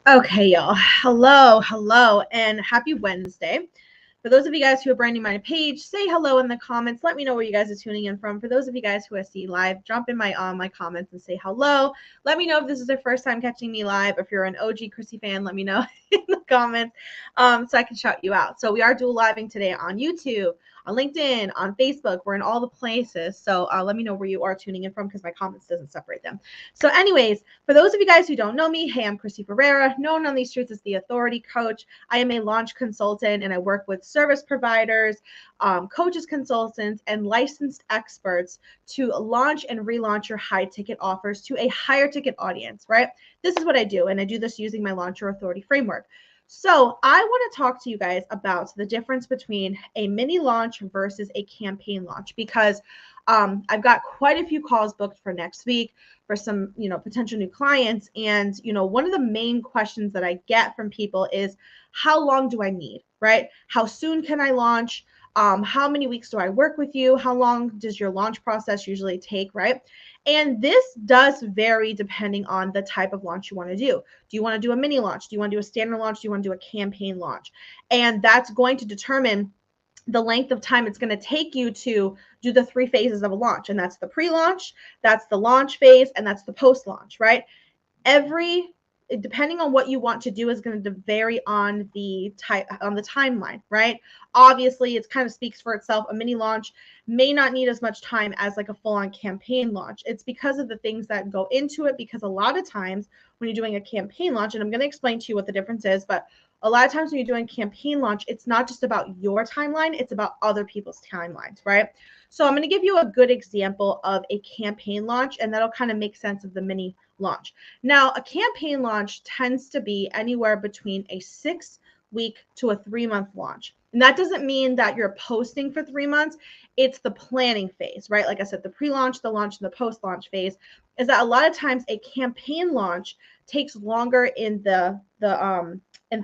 Okay, y'all. Hello, and happy Wednesday. For those of you guys who are brand new to my page, say hello in the comments. Let me know where you guys are tuning in from. For those of you guys who I see live, jump in my comments and say hello. Let me know if this is your first time catching me live. If you're an OG Chrissy fan, let me know in the comments so I can shout you out. So we are dual living today on YouTube, on LinkedIn, on Facebook. We're in all the places. So let me know where you are tuning in from because my comments doesn't separate them. So anyways, for those of you guys who don't know me, hey, I'm Chrissy Ferreira, known on these streets as the Authority Coach. I am a launch consultant and I work with service providers, coaches, consultants, and licensed experts to launch and relaunch your high ticket offers to a higher ticket audience, right? This is what I do. And I do this using my Launch Your Authority framework. So I want to talk to you guys about the difference between a mini launch versus a campaign launch because I've got quite a few calls booked for next week for some, potential new clients. And, one of the main questions that I get from people is how long do I need, right? How soon can I launch? How many weeks do I work with you? How long does your launch process usually take, right? And this does vary depending on the type of launch you want to do. Do you want to do a mini launch? Do you want to do a standard launch? Do you want to do a campaign launch? And that's going to determine the length of time it's going to take you to do the 3 phases of a launch. And that's the pre-launch, that's the launch phase, and that's the post-launch, right? Depending on what you want to do is going to vary on the timeline, right? Obviously, it kind of speaks for itself. A mini launch may not need as much time as like a full-on campaign launch. It's because of the things that go into it, because a lot of times when you're doing a campaign launch, and I'm going to explain to you what the difference is, but a lot of times when you're doing campaign launch, it's not just about your timeline, it's about other people's timelines, right? So I'm going to give you a good example of a campaign launch, and that'll kind of make sense of the mini launch. Now, a campaign launch tends to be anywhere between a 6-week to a 3-month launch. And that doesn't mean that you're posting for 3 months. It's the planning phase, right? Like I said, the pre-launch, the launch, and the post-launch phase is that a lot of times a campaign launch takes longer in the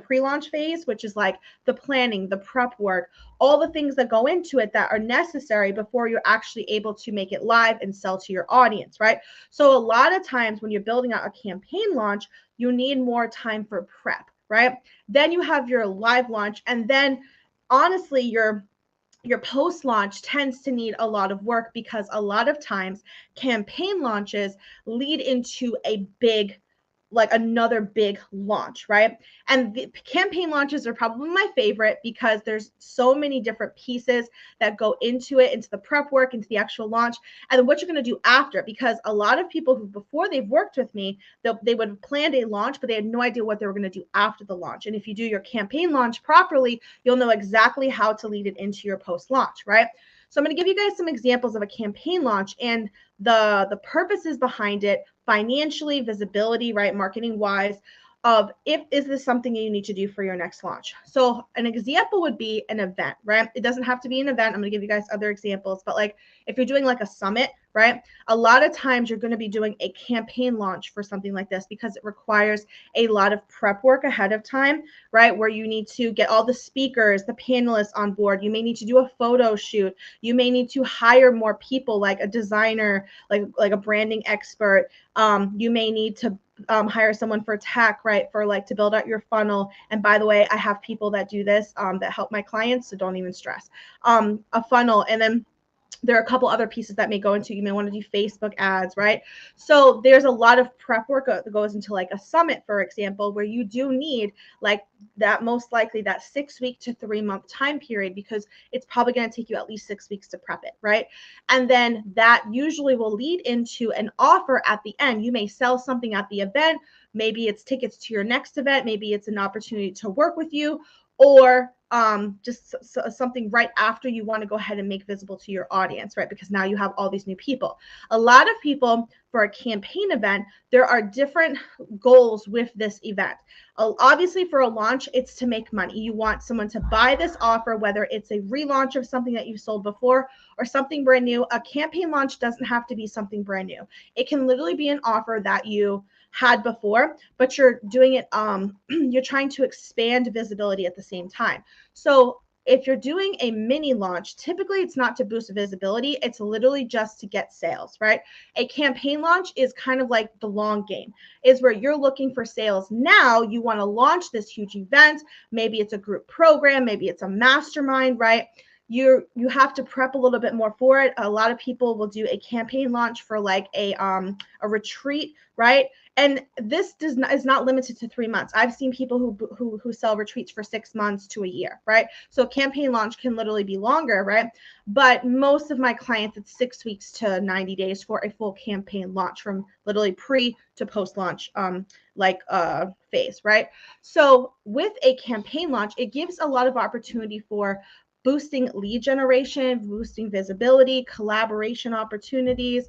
pre-launch phase, which is like the planning, the prep work, all the things that go into it that are necessary before you're actually able to make it live and sell to your audience, right? So a lot of times when you're building out a campaign launch, you need more time for prep, right? Then you have your live launch, and then honestly, your post-launch tends to need a lot of work because a lot of times campaign launches lead into another big launch, right? And the campaign launches are probably my favorite because there's so many different pieces that go into it, into the prep work, into the actual launch, and then what you're going to do after. Because a lot of people who, before they've worked with me, they would have planned a launch, but they had no idea what they were going to do after the launch. And if you do your campaign launch properly, you'll know exactly how to lead it into your post-launch, right? So I'm going to give you guys some examples of a campaign launch and the purposes behind it, financially, visibility, right, marketing wise, of is this something you need to do for your next launch. So an example would be an event, right? It doesn't have to be an event. I'm going to give you guys other examples, but like if you're doing like a summit, right? A lot of times you're going to be doing a campaign launch for something like this because it requires a lot of prep work ahead of time, right? Where you need to get all the speakers, the panelists on board. You may need to do a photo shoot. You may need to hire more people, like a designer, like a branding expert. You may need to hire someone for tech, right? For like to build out your funnel. And by the way, I have people that do this that help my clients, so don't even stress. A funnel, and then there are a couple other pieces that may go into, you may want to do Facebook ads, right? So there's a lot of prep work that goes into like a summit, for example, where you do need like that, most likely that 6 week to 3 month time period, because it's probably going to take you at least 6 weeks to prep it, right? And then that usually will lead into an offer at the end. You may sell something at the event. Maybe it's tickets to your next event. Maybe it's an opportunity to work with you, or just something right after you want to go ahead and make visible to your audience, right? Because now you have all these new people. A lot of people, for a campaign event, there are different goals with this event. Obviously, for a launch, it's to make money. You want someone to buy this offer, whether it's a relaunch of something that you've sold before or something brand new. A campaign launch doesn't have to be something brand new. It can literally be an offer that you had before, but you're doing it, you're trying to expand visibility at the same time. So if you're doing a mini launch, typically it's not to boost visibility. It's literally just to get sales, right? A campaign launch is kind of like the long game, is where you're looking for sales. Now you want to launch this huge event. Maybe it's a group program, maybe it's a mastermind, right? You have to prep a little bit more for it. A lot of people will do a campaign launch for like a retreat, right? And this is not limited to 3 months. I've seen people who sell retreats for 6 months to a year, right? So campaign launch can literally be longer, right? But most of my clients, it's 6 weeks to 90 days for a full campaign launch, from literally pre to post launch phase, right? So with a campaign launch, it gives a lot of opportunity for boosting lead generation, boosting visibility, collaboration opportunities.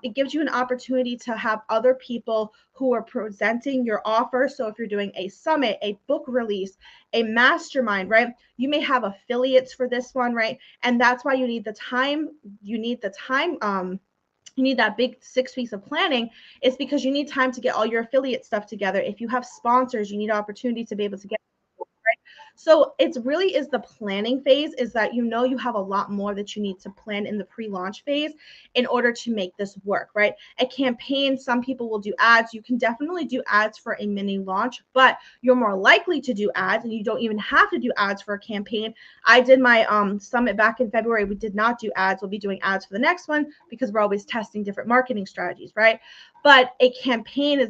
It gives you an opportunity to have other people who are presenting your offer. So if you're doing a summit, a book release, a mastermind, right? You may have affiliates for this one, right? And that's why you need the time. You need that big 6 weeks of planning, is because you need time to get all your affiliate stuff together. If you have sponsors, you need opportunity to be able to get. So it really is the planning phase, is that you have a lot more that you need to plan in the pre-launch phase in order to make this work, right? A campaign, some people will do ads. You can definitely do ads for a mini launch, but you're more likely to do ads, and you don't even have to do ads for a campaign. I did my summit back in February. We did not do ads. We'll be doing ads for the next one because we're always testing different marketing strategies, right? But a campaign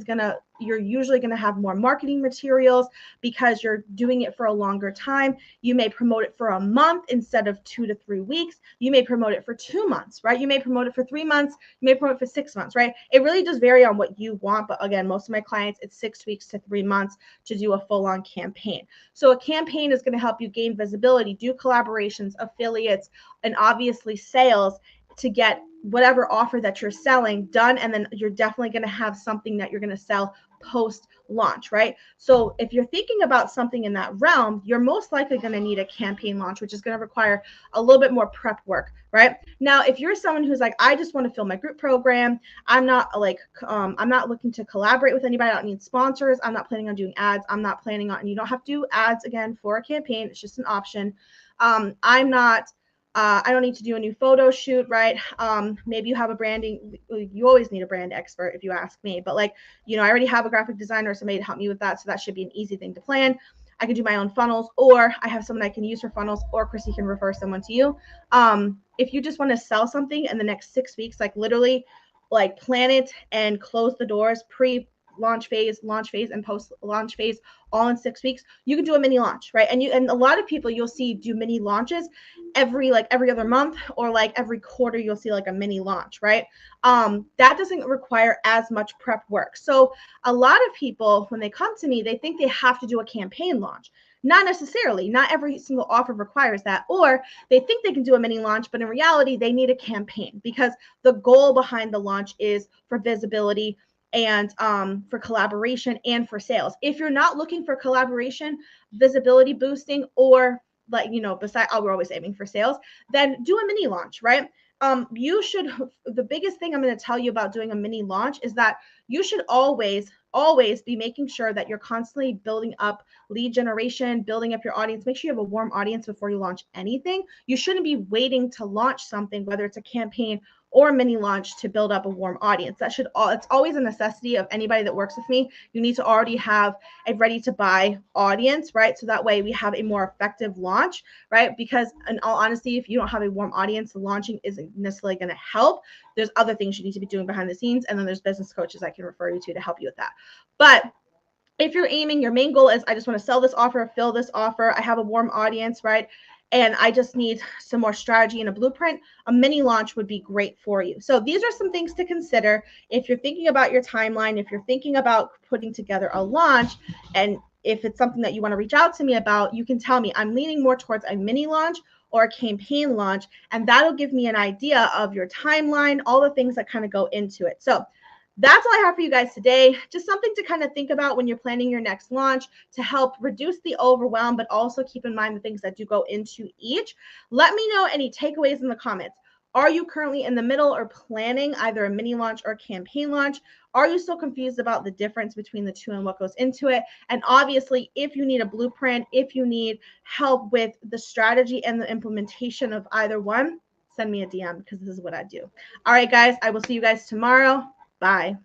you're usually going to have more marketing materials because you're doing it for a longer time. You may promote it for a month instead of 2 to 3 weeks. You may promote it for 2 months, right? You may promote it for 3 months. You may promote it for 6 months, right? It really does vary on what you want. But again, most of my clients, it's 6 weeks to 3 months to do a full-on campaign. So a campaign is going to help you gain visibility, do collaborations, affiliates, and obviously sales to get whatever offer that you're selling done. And then you're definitely going to have something that you're going to sell post launch, right? So if you're thinking about something in that realm, you're most likely going to need a campaign launch, which is going to require a little bit more prep work, right? Now, if you're someone who's like, I just want to fill my group program, I'm not looking to collaborate with anybody, I don't need sponsors, I'm not planning on doing ads, and you don't have to do ads again for a campaign, it's just an option. I don't need to do a new photo shoot, right? Maybe you have you always need a brand expert if you ask me, but I already have a graphic designer or somebody to help me with that. So that should be an easy thing to plan. I can do my own funnels, or I have someone I can use for funnels, or Chrissy can refer someone to you. If you just want to sell something in the next 6 weeks, literally plan it and close the doors launch phase, and post launch phase all in 6 weeks, you can do a mini launch, right? And a lot of people you'll see do mini launches every other month, or every quarter you'll see a mini launch, right? That doesn't require as much prep work. So a lot of people, when they come to me, they think they have to do a campaign launch. Not necessarily. Not every single offer requires that. Or they think they can do a mini launch, but in reality, they need a campaign, because the goal behind the launch is for visibility and for collaboration and for sales. If you're not looking for collaboration, visibility boosting, or we're always aiming for sales, then do a mini launch, right? The biggest thing I'm going to tell you about doing a mini launch is that you should always be making sure that you're constantly building up lead generation, building up your audience. Make sure you have a warm audience before you launch anything. You shouldn't be waiting to launch something, whether it's a campaign or a mini launch to build up a warm audience. It's always a necessity of anybody that works with me. You need to already have a ready to buy audience, right? So that way we have a more effective launch, right? Because in all honesty, if you don't have a warm audience, the launching isn't necessarily going to help. There's other things you need to be doing behind the scenes. And then there's business coaches I can refer you to help you with that. But if you're aiming, your main goal is, I just want to sell this offer, fill this offer, I have a warm audience, right? And I just need some more strategy and a blueprint, a mini launch would be great for you. So these are some things to consider if you're thinking about your timeline, if you're thinking about putting together a launch, and if it's something that you want to reach out to me about, you can tell me. I'm leaning more towards a mini launch or a campaign launch, and that'll give me an idea of your timeline, all the things that kind of go into it. So that's all I have for you guys today. Just something to kind of think about when you're planning your next launch to help reduce the overwhelm, but also keep in mind the things that do go into each. Let me know any takeaways in the comments. Are you currently in the middle or planning either a mini launch or campaign launch? Are you still confused about the difference between the two and what goes into it? And obviously, if you need a blueprint, if you need help with the strategy and the implementation of either one, send me a DM because this is what I do. All right, guys, I will see you guys tomorrow. Bye.